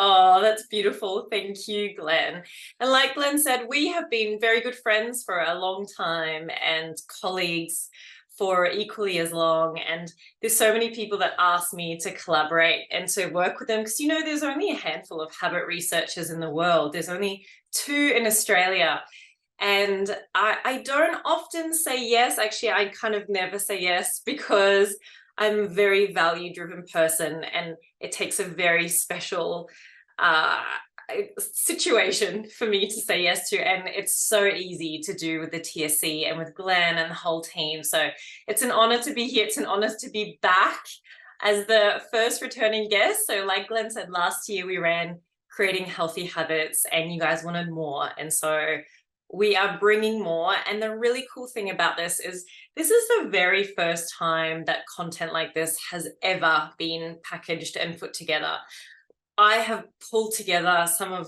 Oh, that's beautiful. Thank you, Glenn. And like Glenn said, we have been very good friends for a long time and colleagues for equally as long. And there's so many people that ask me to collaborate and to work with them because, there's only a handful of habit researchers in the world. There's only two in Australia. And I don't often say yes. Actually, I kind of never say yes because I'm a very value-driven person and it takes a very special uh, situation for me to say yes to. And it's so easy to do with the TSC and with Glenn and the whole team. So it's an honor to be here. It's an honor to be back as the first returning guest. So like Glenn said, last year we ran Creating Healthy Habits and you guys wanted more. And so we are bringing more. And the really cool thing about this is the very first time that content like this has ever been packaged and put together. I have pulled together some of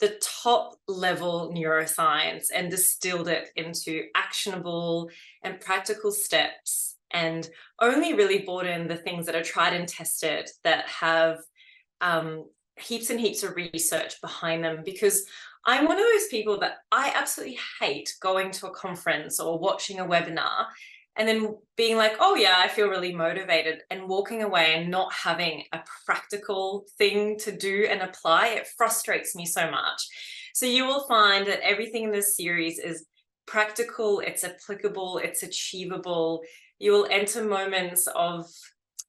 the top level neuroscience and distilled it into actionable and practical steps and only really brought in the things that are tried and tested that have heaps and heaps of research behind them, because I'm one of those people that I absolutely hate going to a conference or watching a webinar and then being like, oh yeah, I feel really motivated, and walking away and not having a practical thing to do and apply. It frustrates me so much. So you will find that everything in this series is practical, it's applicable, it's achievable. You will enter moments of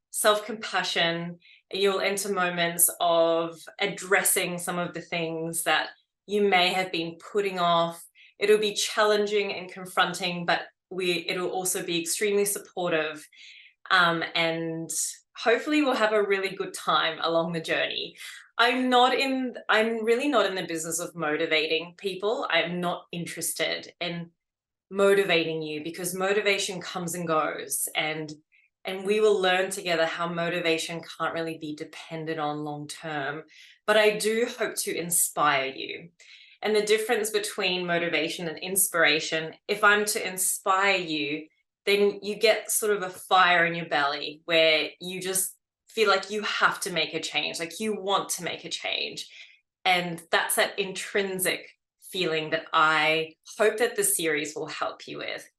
self-compassion. You'll enter moments of addressing some of the things that you may have been putting off. It'll be challenging and confronting, but it'll also be extremely supportive. And hopefully we'll have a really good time along the journey. I'm really not in the business of motivating people. I'm not interested in motivating you because motivation comes and goes, and we will learn together how motivation can't really be dependent on long term. But I do hope to inspire you. And the difference between motivation and inspiration, if I'm to inspire you, then you get sort of a fire in your belly where you just feel like you have to make a change, like you want to make a change. And that's that intrinsic feeling that I hope that the series will help you with.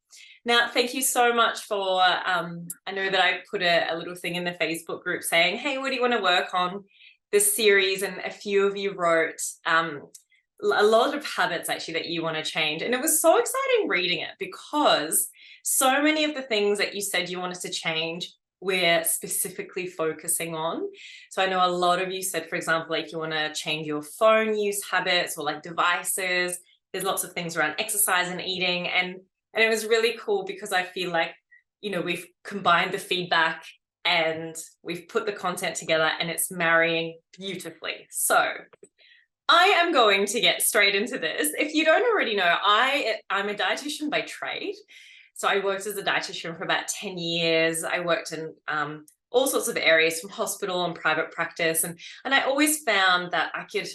Now, thank you so much for, I know that I put a little thing in the Facebook group saying, hey, what do you want to work on this series? And a few of you wrote a lot of habits actually that you want to change. And it was so exciting reading it because so many of the things that you said you wanted to change, we're specifically focusing on. So I know a lot of you said, for example, like you want to change your phone use habits or like devices. There's lots of things around exercise and eating. And it was really cool because I feel like, we've combined the feedback and we've put the content together and it's marrying beautifully. So I am going to get straight into this. If you don't already know, I'm a dietitian by trade. So I worked as a dietitian for about 10 years. I worked in all sorts of areas from hospital and private practice. And I always found that I could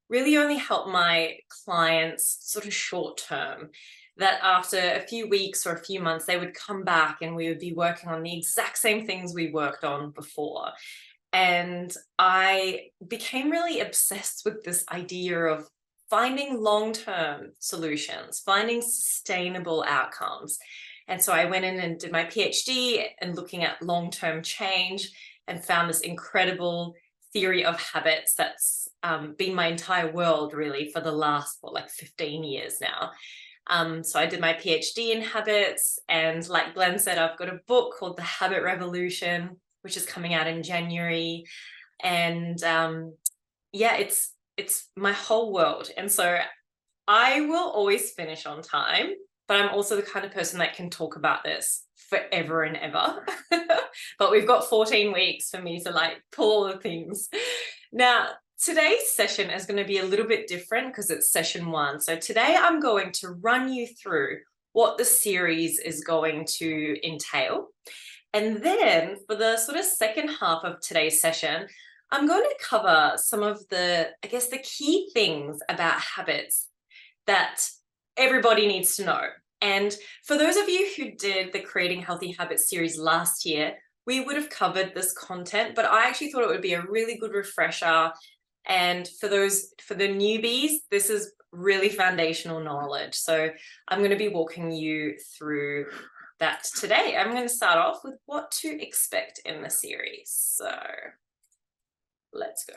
really only help my clients sort of short term, that after a few weeks or a few months, they would come back and we would be working on the exact same things we worked on before. And I became really obsessed with this idea of finding long-term solutions, finding sustainable outcomes. And so I went in and did my PhD and looking at long-term change and found this incredible theory of habits that's been my entire world really for the last, 15 years now. So I did my PhD in habits, and like Glenn said, I've got a book called The Habit Revolution, which is coming out in January. And yeah, it's my whole world. And so I will always finish on time, but I'm also the kind of person that can talk about this forever and ever. But we've got 14 weeks for me to pull all the things. Now, today's session is going to be a little bit different because it's session 1. So today I'm going to run you through what the series is going to entail. And then for the sort of second half of today's session, I'm going to cover some of the key things about habits that everybody needs to know. And for those of you who did the Creating Healthy Habits series last year, we would have covered this content, but I actually thought it would be a really good refresher And for the newbies, this is really foundational knowledge. So I'm going to be walking you through that today. I'm going to start off with what to expect in the series. So let's go.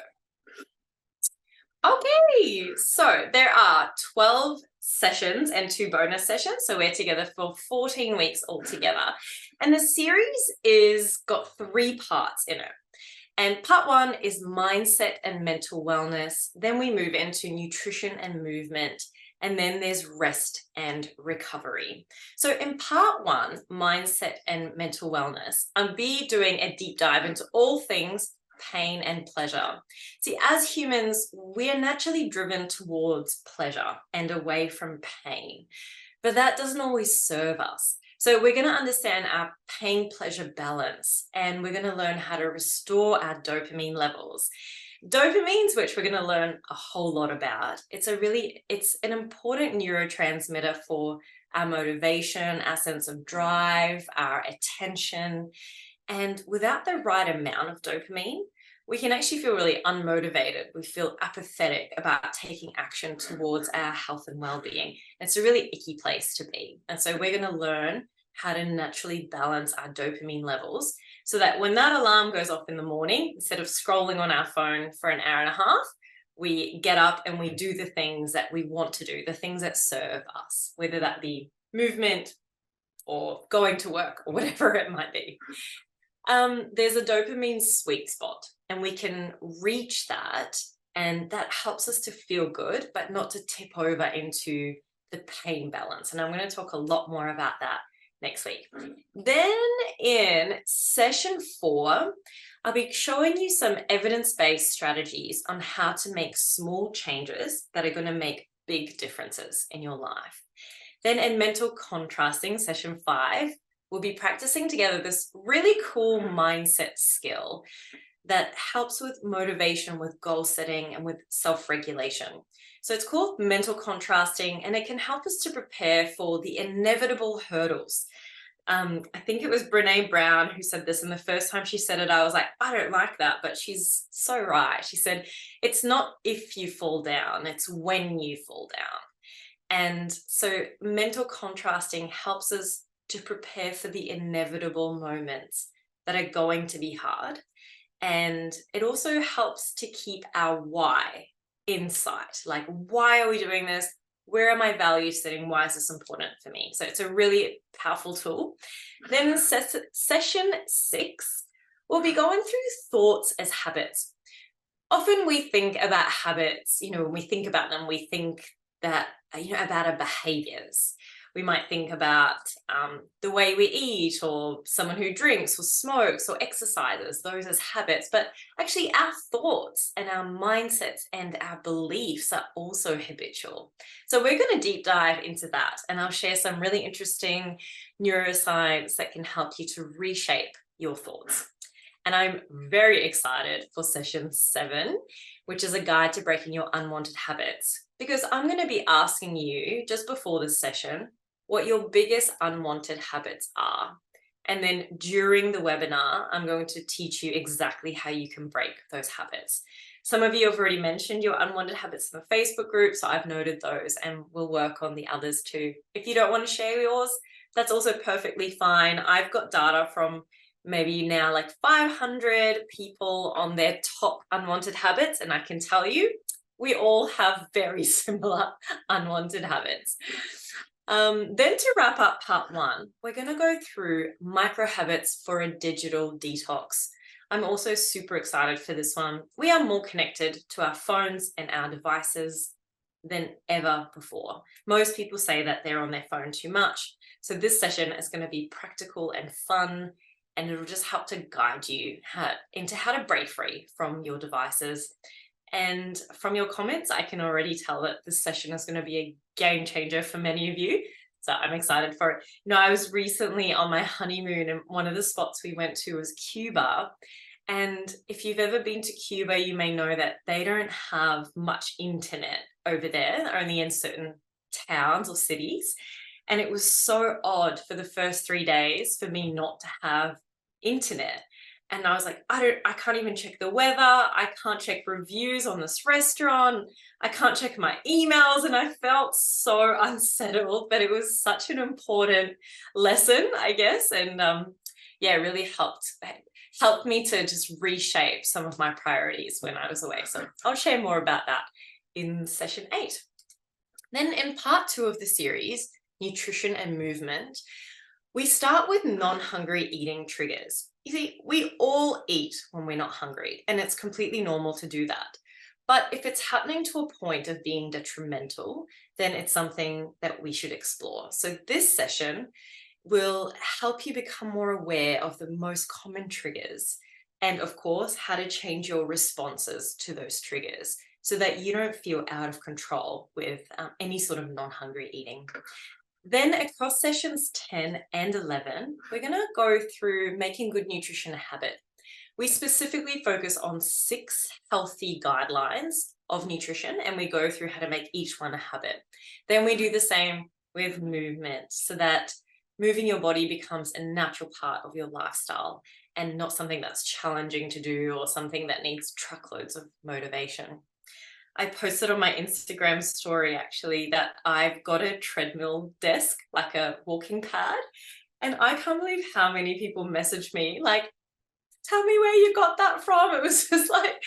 Okay, so there are 12 sessions and 2 bonus sessions. So we're together for 14 weeks altogether. And the series is got 3 parts in it. And part 1 is mindset and mental wellness. Then we move into nutrition and movement. And then there's rest and recovery. So in part 1, mindset and mental wellness, I'll be doing a deep dive into all things pain and pleasure. See, as humans, we are naturally driven towards pleasure and away from pain, but that doesn't always serve us. So we're going to understand our pain-pleasure balance, and we're going to learn how to restore our dopamine levels. Dopamines, which we're going to learn a whole lot about. It's an important neurotransmitter for our motivation, our sense of drive, our attention. And without the right amount of dopamine, we can actually feel really unmotivated. We feel apathetic about taking action towards our health and well-being. It's a really icky place to be. And so we're going to learn how to naturally balance our dopamine levels so that when that alarm goes off in the morning, instead of scrolling on our phone for an hour and a half, we get up and we do the things that we want to do, the things that serve us, whether that be movement or going to work or whatever it might be. There's a dopamine sweet spot, and we can reach that, and that helps us to feel good, but not to tip over into the pain balance. And I'm going to talk a lot more about that next week. Then in session 4, I'll be showing you some evidence-based strategies on how to make small changes that are going to make big differences in your life. Then in mental contrasting, session 5, we'll be practicing together this really cool mindset skill that helps with motivation, with goal setting, and with self-regulation. So it's called mental contrasting, and it can help us to prepare for the inevitable hurdles. I think it was Brene Brown who said this, and the first time she said it, I was like, I don't like that, but she's so right. She said, it's not if you fall down, it's when you fall down. And so mental contrasting helps us to prepare for the inevitable moments that are going to be hard. And it also helps to keep our why in sight. Like, why are we doing this? Where are my values sitting? Why is this important for me? So it's a really powerful tool. Then session 6, we'll be going through thoughts as habits. Often we think about habits, when we think about them, we think that, about our behaviors. We might think about the way we eat, or someone who drinks or smokes or exercises, those as habits. But actually our thoughts and our mindsets and our beliefs are also habitual. So we're going to deep dive into that, and I'll share some really interesting neuroscience that can help you to reshape your thoughts. And I'm very excited for session 7, which is a guide to breaking your unwanted habits, because I'm going to be asking you just before this session what your biggest unwanted habits are. And then during the webinar, I'm going to teach you exactly how you can break those habits. Some of you have already mentioned your unwanted habits in the Facebook group, so I've noted those, and we'll work on the others too. If you don't want to share yours, that's also perfectly fine. I've got data from maybe now like 500 people on their top unwanted habits, and I can tell you, we all have very similar unwanted habits. Then to wrap up part 1, we're going to go through micro habits for a digital detox. I'm also super excited for this one. We are more connected to our phones and our devices than ever before. Most people say that they're on their phone too much. So this session is going to be practical and fun, and it'll just help to guide you into how to break free from your devices. And from your comments, I can already tell that this session is going to be a game changer for many of you. So I'm excited for it. I was recently on my honeymoon, and one of the spots we went to was Cuba. And if you've ever been to Cuba, you may know that they don't have much internet over there, only in certain towns or cities. And it was so odd for the first 3 days for me not to have internet. And I was like, I can't even check the weather. I can't check reviews on this restaurant. I can't check my emails. And I felt so unsettled, but it was such an important lesson, I guess. And yeah, really helped me to just reshape some of my priorities when I was away. So I'll share more about that in session 8. Then in part 2 of the series, nutrition and movement, we start with non-hungry eating triggers. You see, we all eat when we're not hungry, and it's completely normal to do that. But if it's happening to a point of being detrimental, then it's something that we should explore. So this session will help you become more aware of the most common triggers, and of course, how to change your responses to those triggers so that you don't feel out of control with any sort of non-hungry eating. Then across sessions 10 and 11, we're going to go through making good nutrition a habit. We specifically focus on 6 healthy guidelines of nutrition, and we go through how to make each one a habit. Then we do the same with movement so that moving your body becomes a natural part of your lifestyle and not something that's challenging to do or something that needs truckloads of motivation. I posted on my Instagram story actually that I've got a treadmill desk, like a walking pad, and I can't believe how many people messaged me like, tell me where you got that from. It was just like,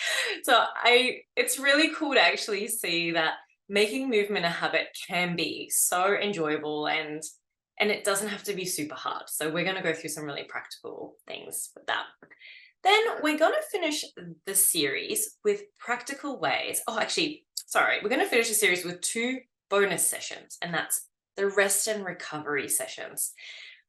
it's really cool to actually see that making movement a habit can be so enjoyable, and it doesn't have to be super hard. So we're going to go through some really practical things with that. Then we're going to finish the series with practical ways. Oh, actually, sorry, we're going to finish the series with 2 bonus sessions, and that's the rest and recovery sessions.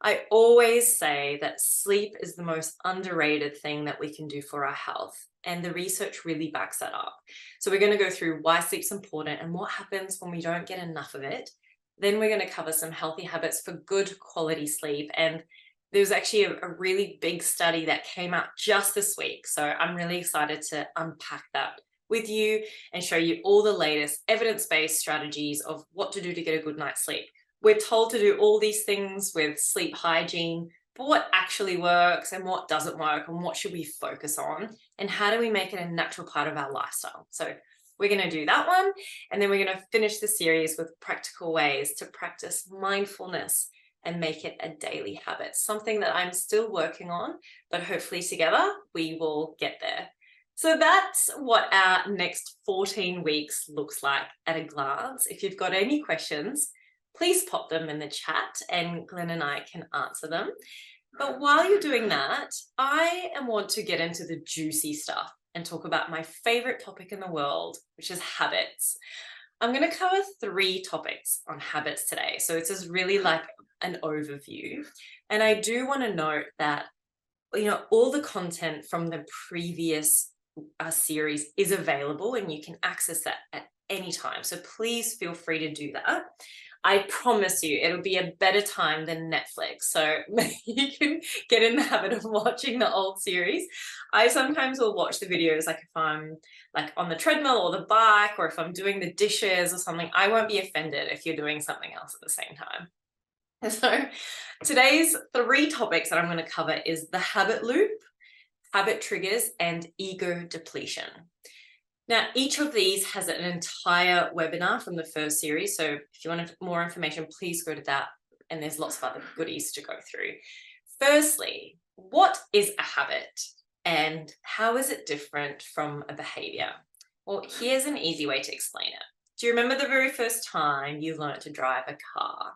I always say that sleep is the most underrated thing that we can do for our health, and the research really backs that up. So we're going to go through why sleep's important and what happens when we don't get enough of it. Then we're going to cover some healthy habits for good quality sleep, and there's actually a really big study that came out just this week. So I'm really excited to unpack that with you and show you all the latest evidence-based strategies of what to do to get a good night's sleep. We're told to do all these things with sleep hygiene, but what actually works and what doesn't work, and what should we focus on, and how do we make it a natural part of our lifestyle? So we're going to do that one, and then we're going to finish the series with practical ways to practice mindfulness and make it a daily habit, something that I'm still working on, but hopefully together we will get there. So that's what our next 14 weeks looks like at a glance. If you've got any questions, please pop them in the chat and Glenn and I can answer them. But while you're doing that, I want to get into the juicy stuff and talk about my favorite topic in the world, which is habits. I'm going to cover 3 topics on habits today. So it's just really like an overview. And I do want to note that, all the content from the previous series is available and you can access that at any time. So please feel free to do that. I promise you it'll be a better time than Netflix. So you can get in the habit of watching the old series. I sometimes will watch the videos like if I'm like on the treadmill or the bike, or if I'm doing the dishes or something. I won't be offended if you're doing something else at the same time. So today's 3 topics that I'm going to cover is the habit loop, habit triggers, and ego depletion. Now, each of these has an entire webinar from the first series. So if you want more information, please go to that. And there's lots of other goodies to go through. Firstly, what is a habit and how is it different from a behavior? Well, here's an easy way to explain it. Do you remember the very first time you learned to drive a car?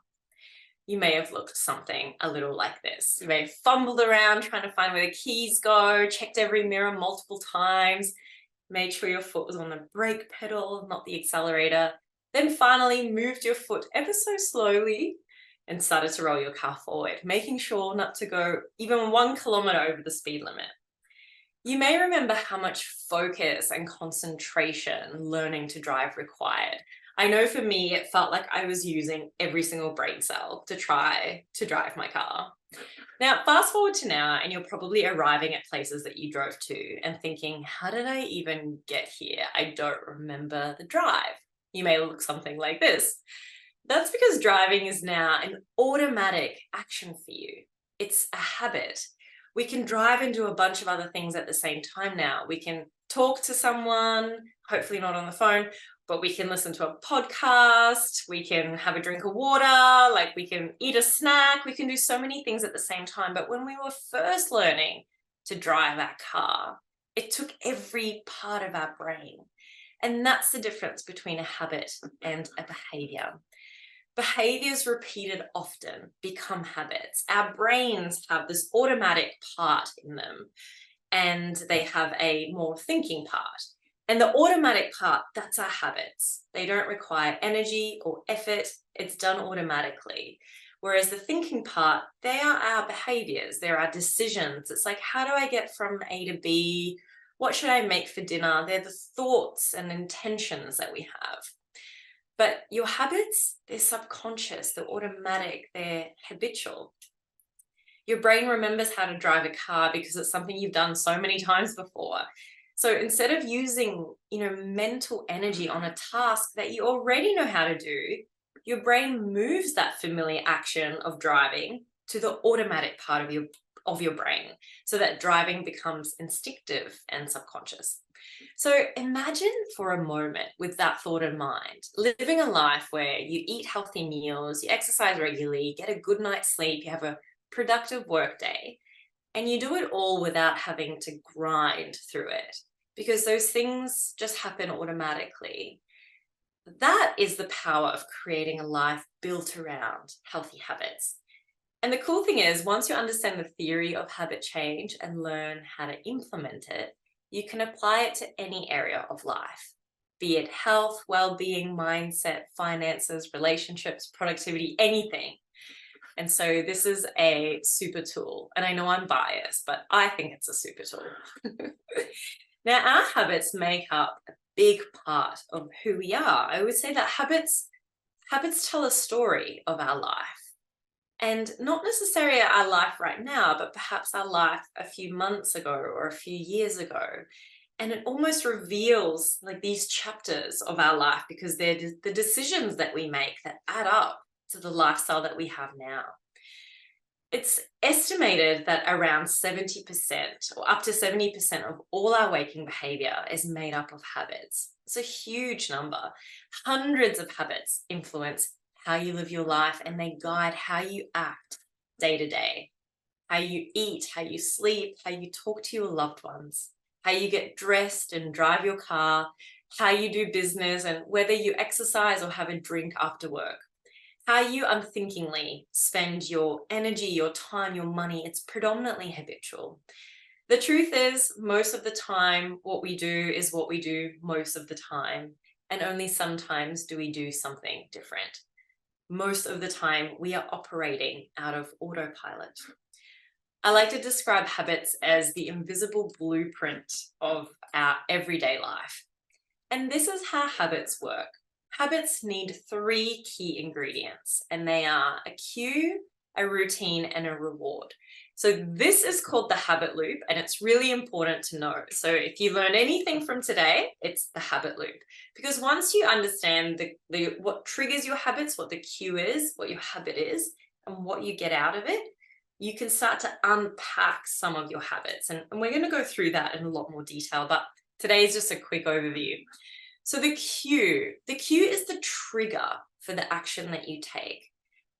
You may have looked something a little like this. You may have fumbled around trying to find where the keys go, checked every mirror multiple times, made sure your foot was on the brake pedal, not the accelerator, then finally moved your foot ever so slowly and started to roll your car forward, making sure not to go even 1 kilometer over the speed limit. You may remember how much focus and concentration learning to drive required. I know for me, it felt like I was using every single brain cell to try to drive my car. Now, fast forward to now, and you're probably arriving at places that you drove to and thinking, how did I even get here? I don't remember the drive. You may look something like this. That's because driving is now an automatic action for you. It's a habit. We can drive and do a bunch of other things at the same time now. We can talk to someone, hopefully not on the phone, but we can listen to a podcast, we can have a drink of water, like we can eat a snack, we can do so many things at the same time. But when we were first learning to drive our car, it took every part of our brain. And that's the difference between a habit and a behavior. Behaviors repeated often become habits. Our brains have this automatic part in them, and they have a more thinking part. And the automatic part, that's our habits. They don't require energy or effort. It's done automatically. Whereas the thinking part, they are our behaviors. They're our decisions. It's like, how do I get from A to B? What should I make for dinner? They're the thoughts and intentions that we have. But your habits, they're subconscious, they're automatic, they're habitual. Your brain remembers how to drive a car because it's something you've done so many times before. So instead of using, mental energy on a task that you already know how to do, your brain moves that familiar action of driving to the automatic part of your brain, so that driving becomes instinctive and subconscious. So imagine for a moment, with that thought in mind, living a life where you eat healthy meals, you exercise regularly, get a good night's sleep, you have a productive work day, and you do it all without having to grind through it, because those things just happen automatically. That is the power of creating a life built around healthy habits. And the cool thing is, once you understand the theory of habit change and learn how to implement it, you can apply it to any area of life, be it health, well-being, mindset, finances, relationships, productivity, anything. And so this is a super tool. And I know I'm biased, but I think it's a super tool. Now, our habits make up a big part of who we are. I would say that habits tell a story of our life. And not necessarily our life right now, but perhaps our life a few months ago or a few years ago. And it almost reveals like these chapters of our life, because they're the decisions that we make that add up to the lifestyle that we have now. It's estimated that around 70% or up to 70% of all our waking behavior is made up of habits. It's a huge number. Hundreds of habits influence how you live your life, and they guide how you act day to day, how you eat, how you sleep, how you talk to your loved ones, how you get dressed and drive your car, how you do business, and whether you exercise or have a drink after work. How you unthinkingly spend your energy, your time, your money, it's predominantly habitual. The truth is, most of the time, what we do is what we do most of the time, and only sometimes do we do something different. Most of the time, we are operating out of autopilot. I like to describe habits as the invisible blueprint of our everyday life. And this is how habits work. Habits need 3 key ingredients, and they are a cue, a routine, and a reward. So this is called the habit loop, and it's really important to know. So if you learn anything from today, it's the habit loop. Because once you understand what triggers your habits, what the cue is, what your habit is, and what you get out of it, you can start to unpack some of your habits. And we're going to go through that in a lot more detail, but today is just a quick overview. So the cue is the trigger for the action that you take.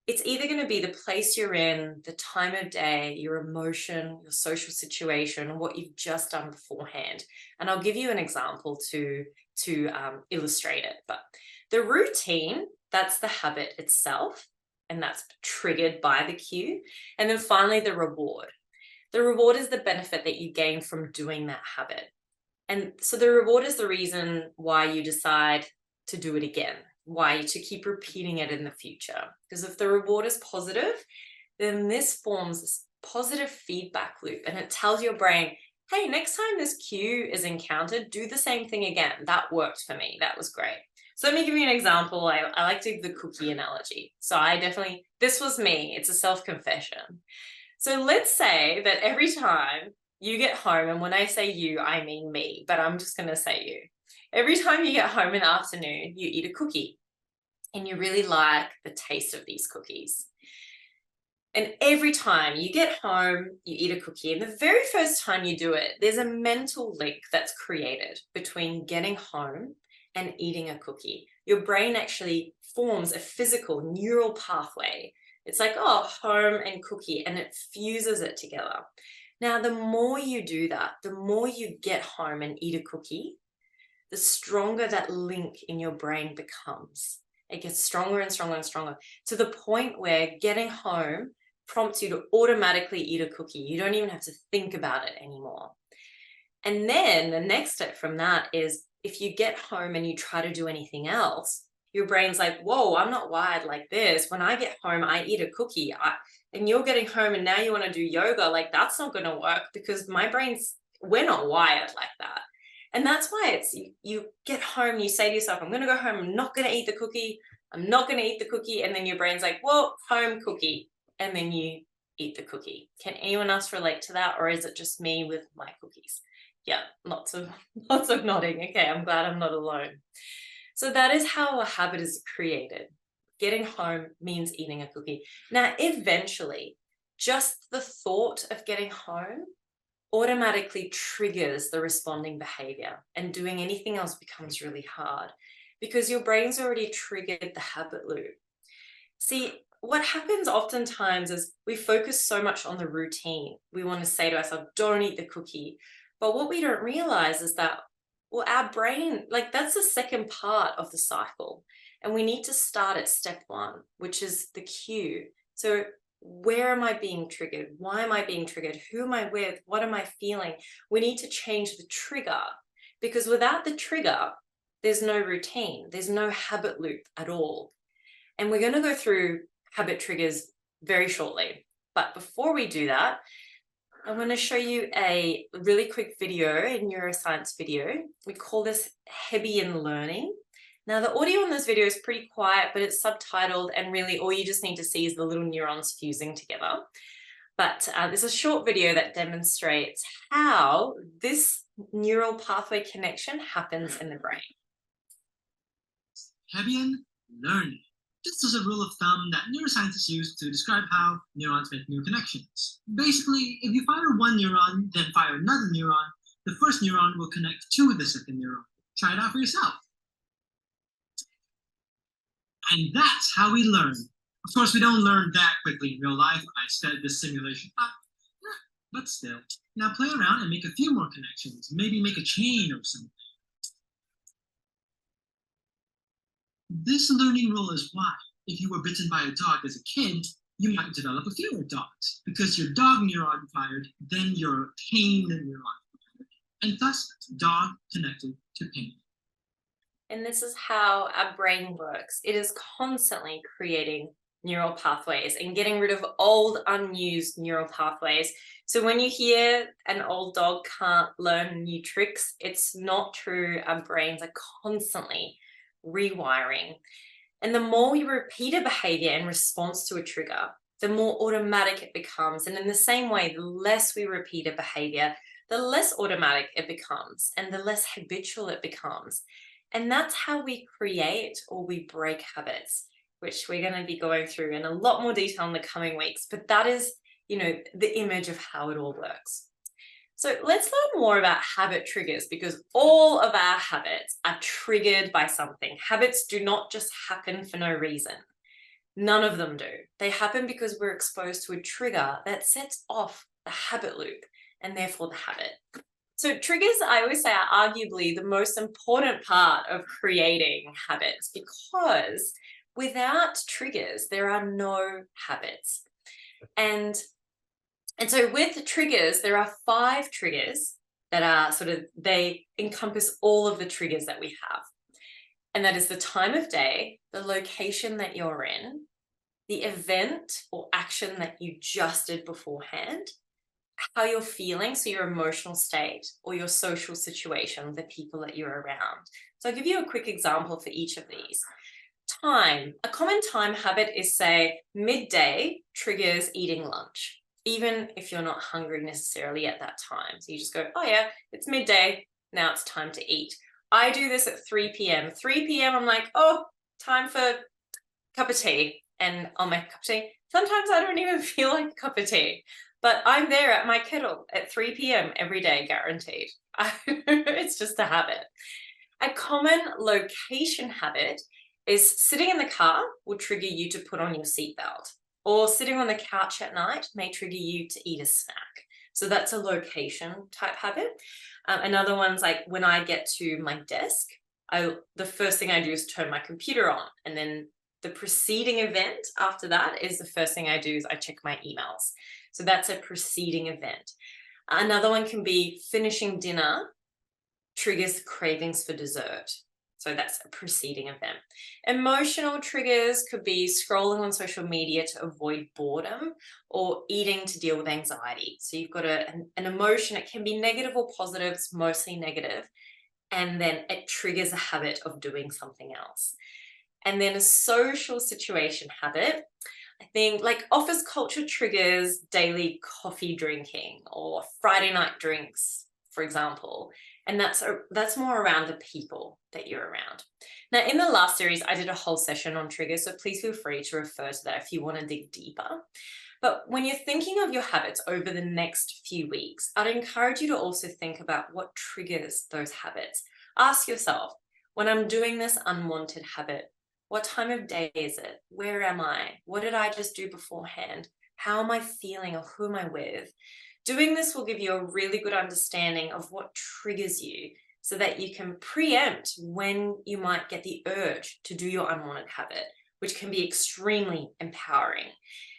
It's either going to be the place you're in, the time of day, your emotion, your social situation, what you've just done beforehand. And I'll give you an example to illustrate it. But the routine, that's the habit itself, and that's triggered by the cue. And then finally, the reward. The reward is the benefit that you gain from doing that habit. And so the reward is the reason why you decide to do it again, why to keep repeating it in the future. Because if the reward is positive, then this forms this positive feedback loop, and it tells your brain, hey, next time this cue is encountered, do the same thing again. That worked for me. That was great. So let me give you an example. I like to give the cookie analogy. So this was me. It's a self-confession. So let's say that every time you get home, and when I say you, I mean me, but I'm just going to say you. Every time you get home in the afternoon, you eat a cookie, and you really like the taste of these cookies. And every time you get home, you eat a cookie. And the very first time you do it, there's a mental link that's created between getting home and eating a cookie. Your brain actually forms a physical neural pathway. It's like, oh, home and cookie, and it fuses it together. Now, the more you do that, the more you get home and eat a cookie, the stronger that link in your brain becomes. It gets stronger and stronger and stronger, to the point where getting home prompts you to automatically eat a cookie. You don't even have to think about it anymore. And then the next step from that is, if you get home and you try to do anything else, your brain's like, whoa, I'm not wired like this. When I get home, I eat a cookie. And you're getting home and now you want to do yoga. Like, that's not going to work, because we're not wired like that. And that's why it's, you get home, you say to yourself, I'm going to go home, I'm not going to eat the cookie. I'm not going to eat the cookie. And then your brain's like, well, home, cookie. And then you eat the cookie. Can anyone else relate to that? Or is it just me with my cookies? Yeah, lots of nodding. Okay, I'm glad I'm not alone. So that is how a habit is created. Getting home means eating a cookie. Now, eventually, just the thought of getting home automatically triggers the responding behavior, and doing anything else becomes really hard, because your brain's already triggered the habit loop. See, what happens oftentimes is we focus so much on the routine. We want to say to ourselves, don't eat the cookie. But what we don't realize is that, well, our brain, like, that's the second part of the cycle. And we need to start at step one, which is the cue. So where am I being triggered? Why am I being triggered? Who am I with? What am I feeling? We need to change the trigger, because without the trigger, there's no routine. There's no habit loop at all. And we're going to go through habit triggers very shortly. But before we do that, I'm going to show you a really quick video, a neuroscience video. We call this Hebbian learning. Now, the audio on this video is pretty quiet, but it's subtitled, and really all you just need to see is the little neurons fusing together. But there's a short video that demonstrates how this neural pathway connection happens in the brain. Hebbian learning. This is a rule of thumb that neuroscientists use to describe how neurons make new connections. Basically, if you fire one neuron, then fire another neuron, the first neuron will connect to the second neuron. Try it out for yourself. And that's how we learn. Of course, we don't learn that quickly in real life. I sped this simulation up, but still. Now play around and make a few more connections. Maybe make a chain or something. This learning rule is why, if you were bitten by a dog as a kid, you might develop a fear of dogs, because your dog neuron fired, then your pain neuron fired, and thus dog connected to pain. And this is how our brain works. It is constantly creating neural pathways and getting rid of old, unused neural pathways. So when you hear an old dog can't learn new tricks, it's not true. Our brains are constantly rewiring. And the more we repeat a behavior in response to a trigger, the more automatic it becomes. And in the same way, the less we repeat a behavior, the less automatic it becomes and the less habitual it becomes. And that's how we create or we break habits, which we're going to be going through in a lot more detail in the coming weeks. But that is, the image of how it all works. So let's learn more about habit triggers, because all of our habits are triggered by something. Habits do not just happen for no reason. None of them do. They happen because we're exposed to a trigger that sets off the habit loop, and therefore the habit. So triggers, I always say, are arguably the most important part of creating habits, because without triggers, there are no habits. And so with triggers, there are 5 triggers that are they encompass all of the triggers that we have. And that is the time of day, the location that you're in, the event or action that you just did beforehand, how you're feeling, so your emotional state, or your social situation, the people that you're around. So I'll give you a quick example for each of these. Time. A common time habit is, say, midday triggers eating lunch, even if you're not hungry necessarily at that time. So you just go, oh yeah, it's midday, now it's time to eat. I do this at 3 p.m. 3 p.m. I'm like, oh, time for a cup of tea. and I'll make a cup of tea. Sometimes I don't even feel like a cup of tea, but I'm there at my kettle at 3 p.m. every day, guaranteed. It's just a habit. A common location habit is sitting in the car will trigger you to put on your seatbelt, or sitting on the couch at night may trigger you to eat a snack. So that's a location type habit. Another one's like when I get to my desk, the first thing I do is turn my computer on, and then the preceding event after that is the first thing I do is I check my emails. So that's a preceding event. Another one can be finishing dinner triggers cravings for dessert. So that's a preceding event. Emotional triggers could be scrolling on social media to avoid boredom, or eating to deal with anxiety. So you've got an emotion, it can be negative or positive, it's mostly negative, and then it triggers a habit of doing something else. And then a social situation habit, I think like office culture triggers daily coffee drinking or Friday night drinks, for example. And that's more around the people that you're around. Now, in the last series, I did a whole session on triggers, so please feel free to refer to that if you want to dig deeper. But when you're thinking of your habits over the next few weeks, I'd encourage you to also think about what triggers those habits. Ask yourself, when I'm doing this unwanted habit, what time of day is it? Where am I? What did I just do beforehand? How am I feeling, or who am I with? Doing this will give you a really good understanding of what triggers you, so that you can preempt when you might get the urge to do your unwanted habit, which can be extremely empowering.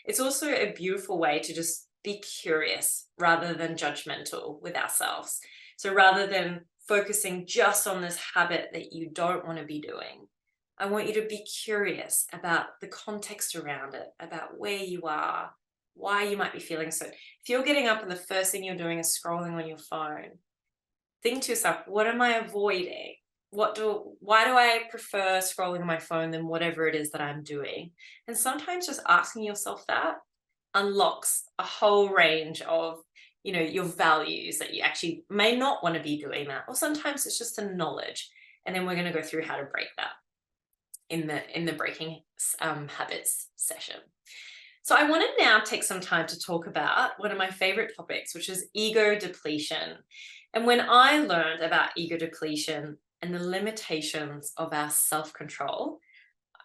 It's also a beautiful way to just be curious rather than judgmental with ourselves. So rather than focusing just on this habit that you don't want to be doing, I want you to be curious about the context around it, about where you are, why you might be feeling so. If you're getting up and the first thing you're doing is scrolling on your phone, think to yourself, what am I avoiding? Why do I prefer scrolling on my phone than whatever it is that I'm doing? And sometimes just asking yourself that unlocks a whole range of, your values, that you actually may not want to be doing that. Or sometimes it's just a knowledge. And then we're going to go through how to break that in the breaking habits session. So I want to now take some time to talk about one of my favorite topics, which is ego depletion. And when I learned about ego depletion and the limitations of our self-control,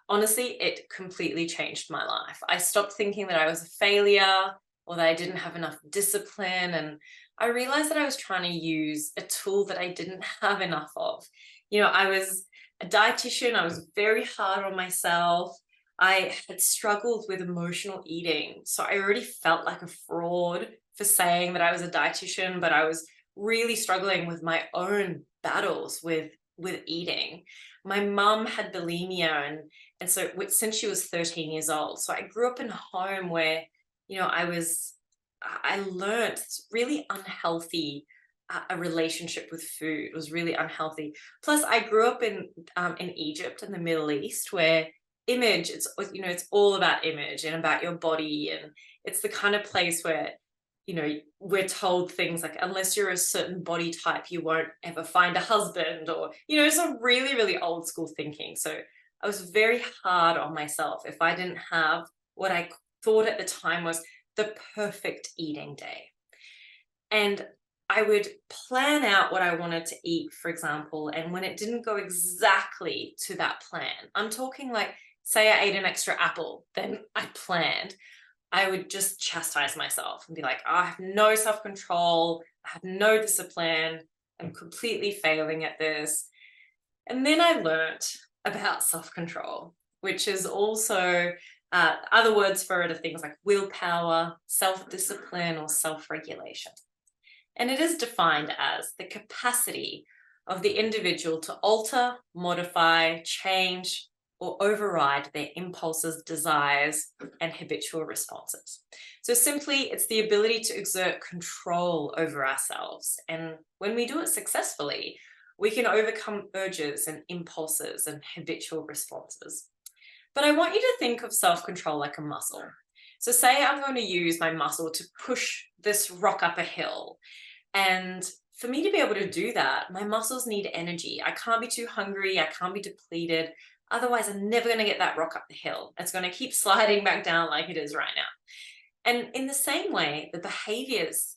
honestly, it completely changed my life. I stopped thinking that I was a failure or that I didn't have enough discipline. And I realized that I was trying to use a tool that I didn't have enough of. I was a dietitian. I was very hard on myself. I had struggled with emotional eating. So I already felt like a fraud for saying that I was a dietitian, but I was really struggling with my own battles with eating. My mum had bulimia, and so since she was 13 years old. So I grew up in a home where, I learned really unhealthy a relationship with food. Was really unhealthy. Plus, I grew up in Egypt, in the Middle East, where image, it's all about image and about your body, and it's the kind of place where we're told things like, unless you're a certain body type, you won't ever find a husband, or it's a really, really old school thinking. So I was very hard on myself if I didn't have what I thought at the time was the perfect eating day. And I would plan out what I wanted to eat, for example, and when it didn't go exactly to that plan, I'm talking like, say I ate an extra apple than I planned, I would just chastise myself and be like, oh, I have no self-control, I have no discipline, I'm completely failing at this. And then I learned about self-control, which is also other words for it are things like willpower, self-discipline, or self-regulation. And it is defined as the capacity of the individual to alter, modify, change, or override their impulses, desires, and habitual responses. So simply, it's the ability to exert control over ourselves. And when we do it successfully, we can overcome urges and impulses and habitual responses. But I want you to think of self-control like a muscle. So say I'm going to use my muscle to push this rock up a hill. And for me to be able to do that, my muscles need energy. I can't be too hungry. I can't be depleted. Otherwise, I'm never going to get that rock up the hill. It's going to keep sliding back down like it is right now. And in the same way, the behaviors,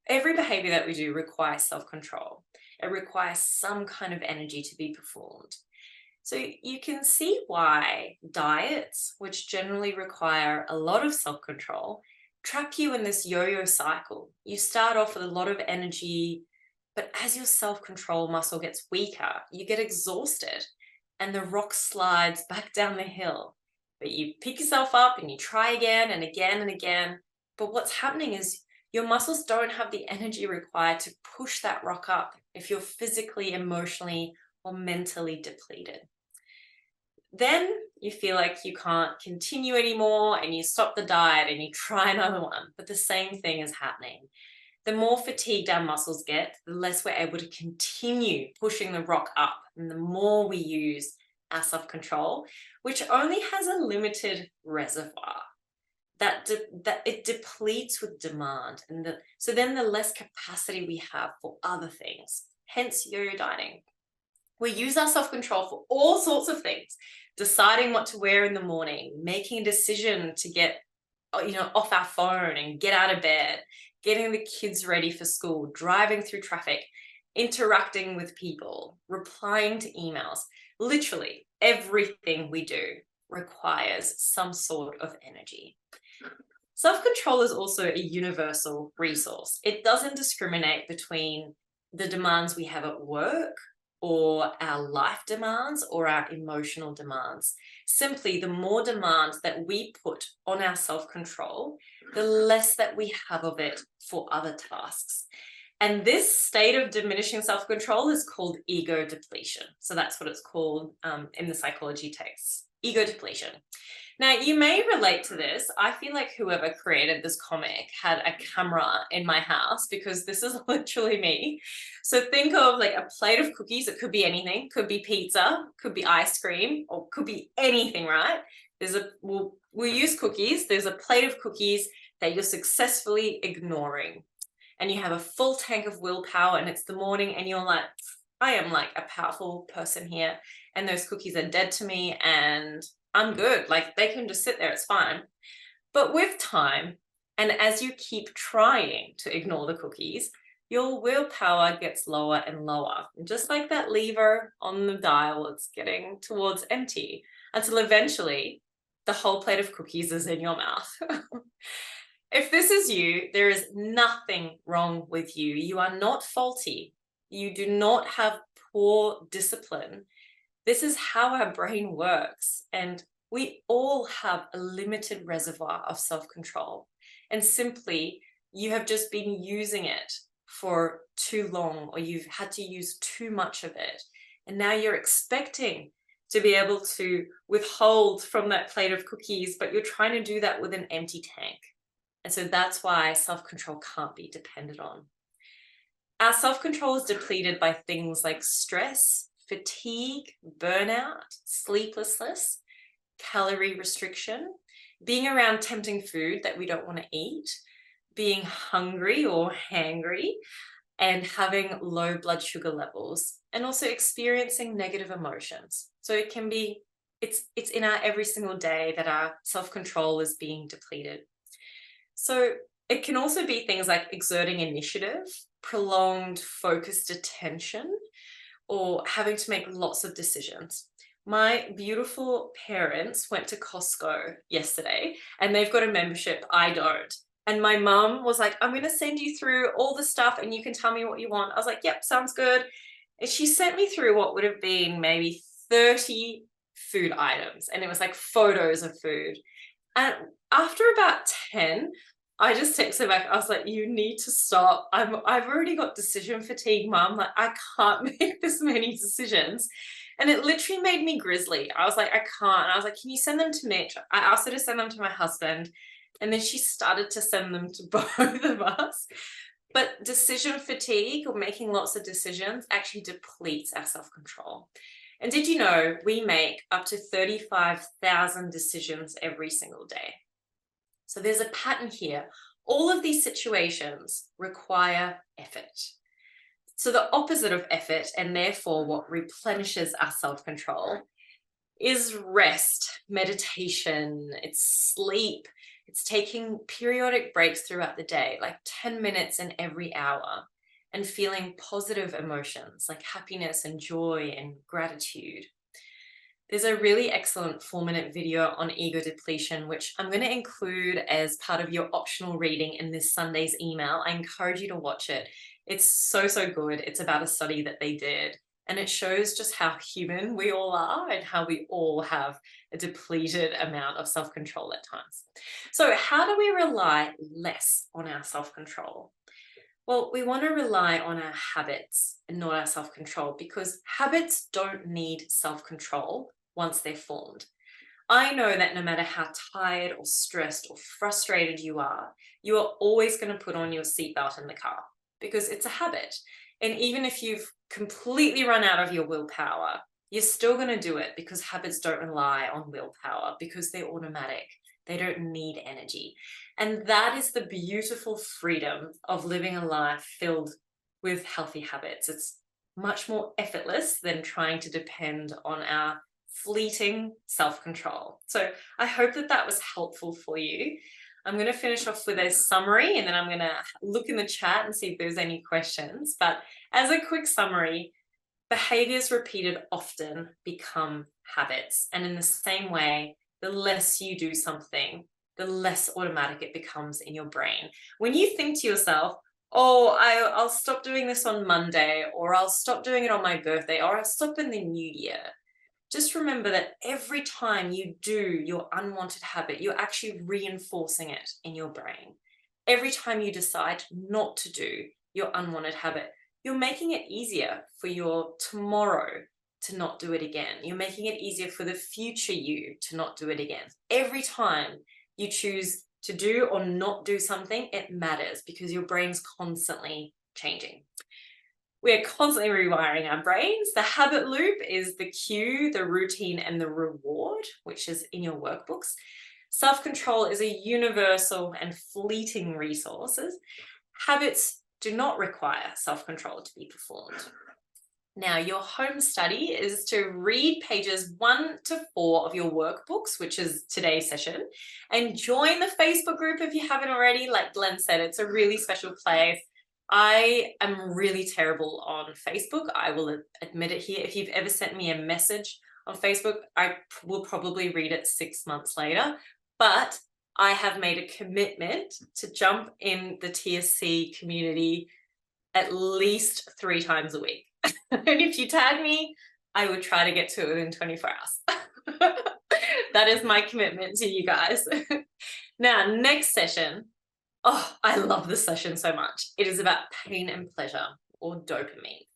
every behavior that we do requires self-control. It requires some kind of energy to be performed. So you can see why diets, which generally require a lot of self-control, trap you in this yo-yo cycle. You start off with a lot of energy, but as your self-control muscle gets weaker, you get exhausted and the rock slides back down the hill. But you pick yourself up and you try again and again and again. But what's happening is your muscles don't have the energy required to push that rock up if you're physically, emotionally, or mentally depleted. Then you feel like you can't continue anymore and you stop the diet and you try another one, but the same thing is happening. The more fatigued our muscles get, the less we're able to continue pushing the rock up, and the more we use our self-control, which only has a limited reservoir. That it depletes with demand, and so then the less capacity we have for other things, hence yo-yo dieting. We use our self-control for all sorts of things: deciding what to wear in the morning, making a decision to get off our phone and get out of bed, getting the kids ready for school, driving through traffic, interacting with people, replying to emails. Literally everything we do requires some sort of energy. Self-control is also a universal resource. It doesn't discriminate between the demands we have at work or our life demands or our emotional demands. Simply, the more demands that we put on our self-control, the less that we have of it for other tasks. And this state of diminishing self-control is called ego depletion. So that's what it's called in the psychology texts, ego depletion. Now, you may relate to this. I feel like whoever created this comic had a camera in my house, because this is literally me. So think of like a plate of cookies. It could be anything, could be pizza, could be ice cream, or could be anything, right? We'll use cookies. There's a plate of cookies that you're successfully ignoring. And you have a full tank of willpower, and it's the morning, and you're like, I am like a powerful person here, and those cookies are dead to me, and I'm good. Like, they can just sit there, it's fine. But with time, and as you keep trying to ignore the cookies, your willpower gets lower and lower. And just like that lever on the dial, it's getting towards empty, until eventually the whole plate of cookies is in your mouth. If this is you, there is nothing wrong with you. You are not faulty. You do not have poor discipline. This is how our brain works, and we all have a limited reservoir of self-control, and simply you have just been using it for too long, or you've had to use too much of it, and now you're expecting to be able to withhold from that plate of cookies, but you're trying to do that with an empty tank. And so that's why self-control can't be depended on. Our self-control is depleted by things like stress, fatigue, burnout, sleeplessness, calorie restriction, being around tempting food that we don't want to eat, being hungry or hangry, and having low blood sugar levels, and also experiencing negative emotions. So it can be, it's in our every single day that our self-control is being depleted. So it can also be things like exerting initiative, prolonged focused attention, or having to make lots of decisions. My beautiful parents went to Costco yesterday, and they've got a membership. I don't. And my mum was like, I'm going to send you through all the stuff and you can tell me what you want. I was like, yep, sounds good. And she sent me through what would have been maybe 30 food items, and it was like photos of food. And after about 10, I just texted back. I was like, you need to stop. I've already got decision fatigue, Mum. Like, I can't make this many decisions. And it literally made me grizzly. I was like, I can't. I was like, can you send them to Mitch? I asked her to send them to my husband. And then she started to send them to both of us. But decision fatigue, or making lots of decisions, actually depletes our self-control. And did you know we make up to 35,000 decisions every single day? So there's a pattern here. All of these situations require effort. So the opposite of effort, and therefore what replenishes our self-control, is rest, meditation, it's sleep, it's taking periodic breaks throughout the day, like 10 minutes in every hour, and feeling positive emotions like happiness and joy and gratitude. There's a really excellent 4-minute video on ego depletion, which I'm going to include as part of your optional reading in this Sunday's email. I encourage you to watch it. It's so, so good. It's about a study that they did, and it shows just how human we all are and how we all have a depleted amount of self-control at times. So how do we rely less on our self-control? Well, we want to rely on our habits and not our self-control, because habits don't need self-control once they're formed. I know that no matter how tired or stressed or frustrated you are always going to put on your seatbelt in the car because it's a habit. And even if you've completely run out of your willpower, you're still going to do it, because habits don't rely on willpower, because they're automatic. They don't need energy. And that is the beautiful freedom of living a life filled with healthy habits. It's much more effortless than trying to depend on our fleeting self-control. So I hope that that was helpful for you. I'm going to finish off with a summary, and then I'm going to look in the chat and see if there's any questions. But as a quick summary, behaviors repeated often become habits. And in the same way, the less you do something, the less automatic it becomes in your brain. When you think to yourself, oh, I'll stop doing this on Monday, or I'll stop doing it on my birthday, or I'll stop in the new year, just remember that every time you do your unwanted habit, you're actually reinforcing it in your brain. Every time you decide not to do your unwanted habit, you're making it easier for your tomorrow to not do it again. You're making it easier for the future you to not do it again. Every time you choose to do or not do something, it matters, because your brain's constantly changing. We are constantly rewiring our brains. The habit loop is the cue, the routine, and the reward, which is in your workbooks. Self-control is a universal and fleeting resource. Habits do not require self-control to be performed. Now, your home study is to read pages 1 to 4 of your workbooks, which is today's session, and join the Facebook group if you haven't already. Like Glenn said, it's a really special place. I am really terrible on Facebook. I will admit it here. If you've ever sent me a message on Facebook, I will probably read it 6 months later. But I have made a commitment to jump in the TSC community at least 3 times a week. And if you tag me, I would try to get to it within 24 hours. That is my commitment to you guys. Now, next session. Oh, I love this session so much. It is about pain and pleasure, or dopamine.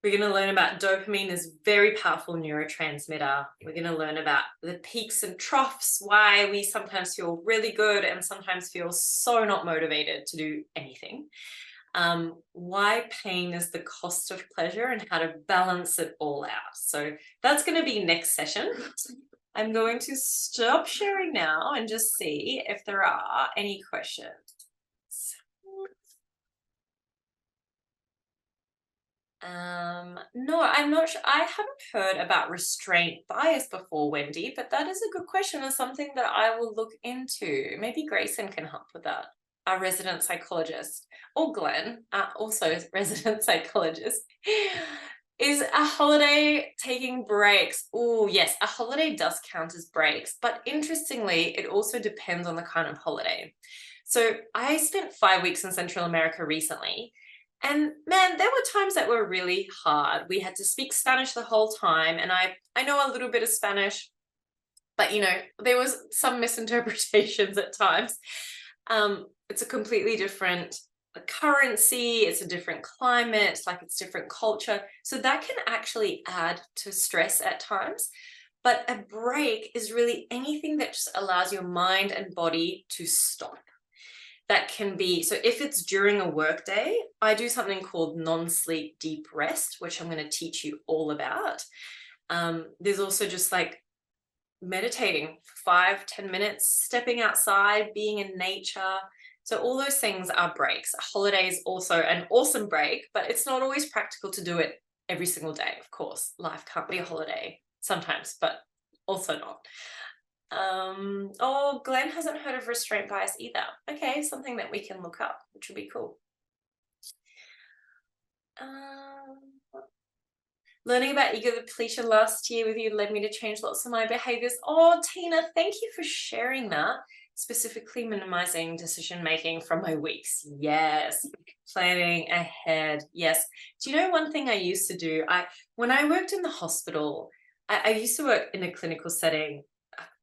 We're going to learn about dopamine, this very powerful neurotransmitter. We're going to learn about the peaks and troughs, why we sometimes feel really good and sometimes feel so not motivated to do anything. Why pain is the cost of pleasure, and how to balance it all out. So that's going to be next session. I'm going to stop sharing now and just see if there are any questions. No, I'm not sure. I haven't heard about restraint bias before, Wendy, but that is a good question and something that I will look into. Maybe Grayson can help with that, our resident psychologist, or Glenn, also resident psychologist. Is a holiday taking breaks? Oh, yes, a holiday does count as breaks, but interestingly, it also depends on the kind of holiday. So I spent 5 weeks in Central America recently, and man, there were times that were really hard. We had to speak Spanish the whole time, and I know a little bit of Spanish, but you know, there was some misinterpretations at times. It's a completely different currency, it's a different climate, like it's different culture. So that can actually add to stress at times. But a break is really anything that just allows your mind and body to stop. That can be, so if it's during a work day, I do something called non-sleep deep rest, which I'm going to teach you all about. There's also just like meditating for 5-10 minutes, stepping outside, being in nature, So all those things are breaks. A holiday is also an awesome break, but it's not always practical to do it every single day. Of course, life can't be a holiday sometimes, but also not. Oh, Glenn hasn't heard of restraint bias either. Okay, something that we can look up, which would be cool. Learning about ego depletion last year with you led me to change lots of my behaviors. Oh, Tina, thank you for sharing that. Specifically minimizing decision making from my weeks. Yes, planning ahead. Yes. Do you know one thing I used to do? When I worked in the hospital, I used to work in a clinical setting.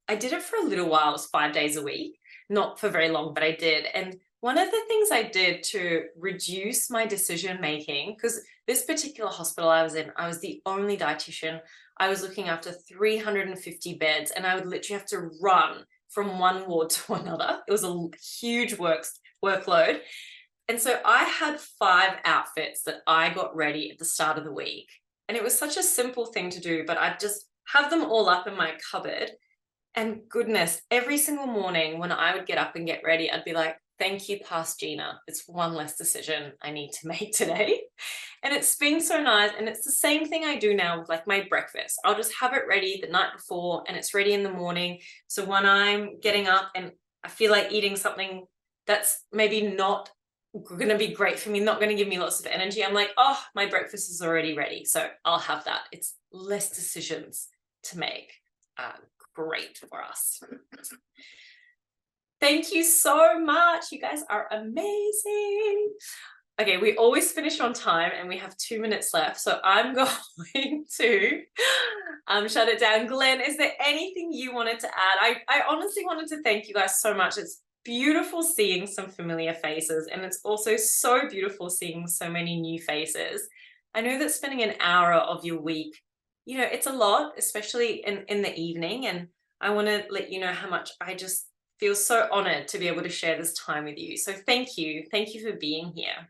I did it for a little while. It was 5 days a week, not for very long, but I did. And one of the things I did to reduce my decision making, because this particular hospital I was in, I was the only dietitian. I was looking after 350 beds, and I would literally have to run from one ward to another. It was a huge workload. And so I had 5 outfits that I got ready at the start of the week. And it was such a simple thing to do, but I'd just have them all up in my cupboard. And goodness, every single morning when I would get up and get ready, I'd be like, thank you, past Gina. It's one less decision I need to make today. And it's been so nice. And it's the same thing I do now with like my breakfast. I'll just have it ready the night before and it's ready in the morning. So when I'm getting up and I feel like eating something that's maybe not going to be great for me, not going to give me lots of energy, I'm like, oh, my breakfast is already ready. So I'll have that. It's less decisions to make. Great for us. Thank you so much. You guys are amazing. Okay, we always finish on time and we have 2 minutes left. So I'm going to shut it down. Glenn, is there anything you wanted to add? I honestly wanted to thank you guys so much. It's beautiful seeing some familiar faces, and it's also so beautiful seeing so many new faces. I know that spending an hour of your week, it's a lot, especially in the evening. And I want to let you know how much I just feel so honored to be able to share this time with you. So thank you. Thank you for being here.